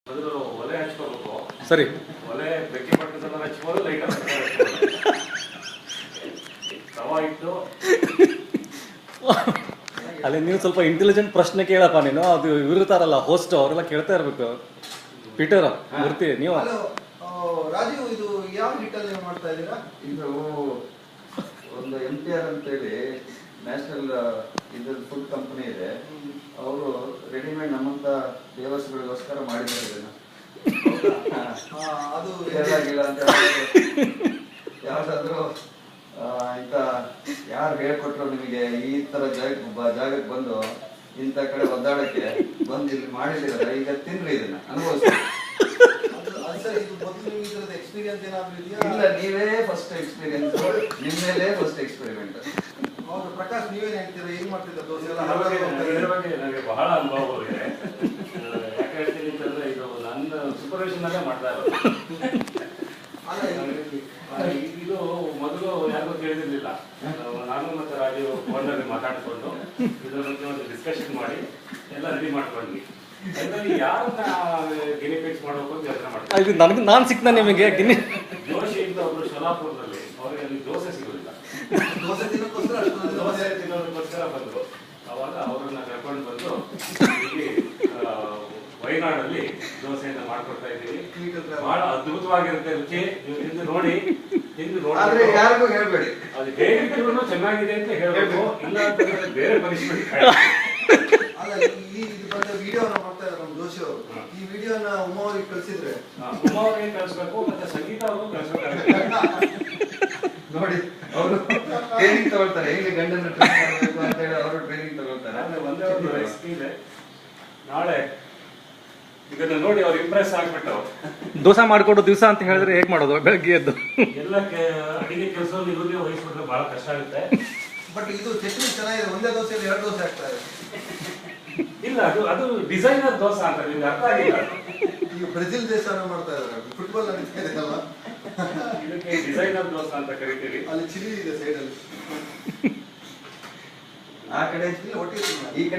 ಮೊದಲು ಒಲೆ ಹಚ್ಕೋಬೇಕು. ಸರಿ. ಒಲೆ ಬೆಂಕಿ ಪಟ್ಟದನ್ನ ಹಚ್ಬೋದು, ಲೈಟ್ ತವಾ ಇಟ್ಟು ಅಲ್ಲಿ ನೀವು ಸ್ವಲ್ಪ ಇಂಟೆಲಿಜೆಂಟ್ ಪ್ರಶ್ನೆ ಕೇಳಪ್ಪ ನೀನು. ಅದು ಇವ್ರು ಇರ್ತಾರಲ್ಲ ಹೋಸ್ಟ್, ಅವರೆಲ್ಲ ಕೇಳ್ತಾ ಇರ್ಬೇಕು. ಪೀಟರ್ ಮೂರ್ತಿ ನೀವು ರಾಜೀವ್, ಇದು ಯಾವ ಹಿಟ್ಟಲ್ಲಿ ಮಾಡ್ತಾ ಇದ್ದೀರಾ? ಇದು ಒಂದು MTR ಅಂತೇಳಿ ನ್ಯಾಷನಲ್ ಇದ್ರ ಫುಡ್ ಕಂಪನಿ ಇದೆ. ಅವರು ರೆಡಿಮೇಡ್ ನಮ್ಮಂತ ದೇವಸ್ಥಗಳಿಗೋಸ್ಕರ ಮಾಡಿದ್ದಾರೆ. ಅದು ಇಲ್ಲ ಅಂತ ಯಾವ್ದಾದ್ರು ಇಂಥ ಯಾರು ಹೇಳ್ಕೊಟ್ರು ನಿಮಗೆ ಈ ತರ ಜಾಗಕ್ಕೆ ಬಂದು ಇಂಥ ಕಡೆ ಒದ್ದಾಡಕ್ಕೆ ಬಂದು ಇಲ್ಲಿ ಮಾಡಿದ್ದೀರ, ಈಗ ತಿನ್ರಿ ಇದನ್ನ ಅನುಭವಿಸಿ. ಎಕ್ಸ್ಪೀರಿಯನ್ಸ್ ಏನಾದ್ರು ಇದೆಯಾ? ಇಲ್ಲ, ನೀವೇ ಫಸ್ಟ್ ಎಕ್ಸ್ಪೀರಿಯನ್ಸ್, ನಿಮ್ಮೇಲೆ ಫಸ್ಟ್ ಎಕ್ಸ್ಪೆರಿಮೆಂಟ್. ಹೌದು ಪ್ರಕಾಶ್, ನೀವೇನ್ ಹೇಳ್ತೀರಾ? ಏನ್ ಮಾಡ್ತಿದ್ದ ದೋಸೆ ಎಲ್ಲ? ಇದ್ರ ಬಗ್ಗೆ ನನಗೆ ಬಹಳ ಅನುಭವ ಇದೆ. ಯಾಕೆ ಹೇಳ್ತೀನಿ ಅಂತಂದ್ರೆ ಇದು ನನ್ನ ಸೂಪರ್ವಿಷನ್ ಅಲ್ಲೇ ಮಾಡ್ತಾ ಇರೋದು. ಇದು ಮೊದಲು ಯಾರಿಗೂ ತಿಳಿದಿರ್ಲಿಲ್ಲ. ನಾನು ಮತ್ತೆ ರಾಜೀವ್ ಫೋನಲ್ಲಿ ಮಾತಾಡಿಕೊಂಡು ಇದ್ರ ಬಗ್ಗೆ ಒಂದು ಡಿಸ್ಕಷನ್ ಮಾಡಿ ಎಲ್ಲ ರೆಡಿ ಮಾಡ್ಕೊಂಡ್ವಿ. ಅದರಲ್ಲಿ ಯಾರನ್ನ ಗಿನಿ ಫಿಕ್ಸ್ ಮಾಡಬೇಕು ಅಂತ ಯೋಚನೆ ಮಾಡ್ತೀವಿ. ನನಗೆ ನಾನು ಸಿಕ್ತ ನಿಮಗೆ ಗಿನ್ನಿ ಜೋಶಿ ಅಂತ ಒಬ್ರು ಸೋಲಾಪುರದಲ್ಲಿ, ಅವ್ರಿಗೆ ಅಲ್ಲಿ ದೋಸೆ ಸಿಗೋದಿಲ್ಲ. ದೋಸೆ ತಿನ್ನೋಕ್ಕೋಸ್ಕರ ದೋಸೆ ತಿನ್ನೋದಕ್ಕೋಸ್ಕರ ಬಂದರು. ಅವಾಗ ಅವರನ್ನ ಕರ್ಕೊಂಡು ಬಂದು ಇಲ್ಲಿ ವಯನಾಡಲ್ಲಿ ದೋಸೆಯನ್ನ ಮಾಡ್ಕೊಡ್ತಾ ಇದ್ದೀವಿ. ಬಹಳ ಅದ್ಭುತವಾಗಿರುತ್ತೆ ರುಚಿ. ನೀವು ತಿಂದು ನೋಡಿ, ಆದ್ರೆ ಯಾರಿಗೂ ಹೇಳ್ಬೇಡಿ. ಅದು ಹೇಗಿದ್ರು ಚೆನ್ನಾಗಿದೆ ಅಂತ ಹೇಳ್ಬೇಕು. ಇಲ್ಲ ಅಂತಂದ್ರೆ ಬೇರೆ ಪನಿಷ್ಮೆಂಟ್. ಅಲ್ಲ, ಈ ಬಂದ ವಿಡಿಯೋನ ಮಾಡ್ತಾ ಇದ್ದಾರೆ ನಮ್ಮ ದೋಷಿ ಅವರು. ಈ ವಿಡಿಯೋನ ಉಮಾ ಅವ್ರಿಗೆ ಕಳಿಸಿದ್ರೆ ಉಮಾ ಅವ್ರಿಗೆ ಕಳಿಸ್ಬೇಕು, ಮತ್ತೆ ಸಂಗೀತ ಅವ್ರಿಗೂ ಕಳಿಸ್ಬೇಕಾಗುತ್ತೆ. ನೋಡಿ, ಅವರು ಟ್ರೈನಿಂಗ್ ತಗೊಳ್ತಾರೆ, ಹೇಗೆ ಗಂಡನ ಟ್ರೈನ್ ಮಾಡಬೇಕು ಅಂತ ಹೇಳಿ ಅವರು ಟ್ರೈನಿಂಗ್ ತಗೊಳ್ತಾರೆ. ಆದ್ರೆ ಒಂದೇ ಒಂದು ರೆಸಿಪಿ ಇದೆ. ನಾಳೆ ಇದನ್ನ ನೋಡಿ ಅವ್ರು ಇಂಪ್ರೆಸ್ ಆಗ್ಬಿಟ್ಟು ದೋಸೆ ಮಾಡಿಕೊಡೋ ದಿವಸ ಅಂತ ಹೇಳಿದ್ರೆ ಹೇಗೆ ಮಾಡೋದು? ಬೆಳಗ್ಗೆ ಎದ್ದು ಎಲ್ಲ ಅಡಿಗೆ ಕೆಲಸವನ್ನು ಇವ್ರಿಗೆ ವಹಿಸ್ಬಿಟ್ರೆ ಬಹಳ ಕಷ್ಟ ಆಗುತ್ತೆ. ಬಟ್ ಇದು ಚಟ್ನಿ ಚೆನ್ನಾಗಿದೆ. ಒಂದೇ ದೋಸೆಯಲ್ಲಿ 2 ದೋಸೆ ಆಗ್ತಾ ಇದೆ. ಇಲ್ಲ, ಅದು ಡಿಸೈನರ್ ದೋಸೆ ಅಂತ ನಿಮ್ಗೆ ಅರ್ಥ ಆಗಿಲ್ಲ. ಈಗ ಬ್ರೆಜಿಲ್ ದೇಶನ ಮಾಡ್ತಾ ಇದ್ದಾರೆ, ಫುಟ್ಬಾಲ್ ನಡೀತಾ ಇದೆ ಅಲ್ಲ, ಇದಕ್ಕೆ ಡಿಸೈನರ್ ದೋಸೆ ಅಂತ ಕರಿತೀವಿ. ಅಲ್ಲಿ ಚಿಲ್ಲಿ ಇದೆ ಸೈಡ್ ಅಲ್ಲಿ. ಆ ಕಡೆ ಒಟ್ಟಿಗೆ ಈ ಕಡೆ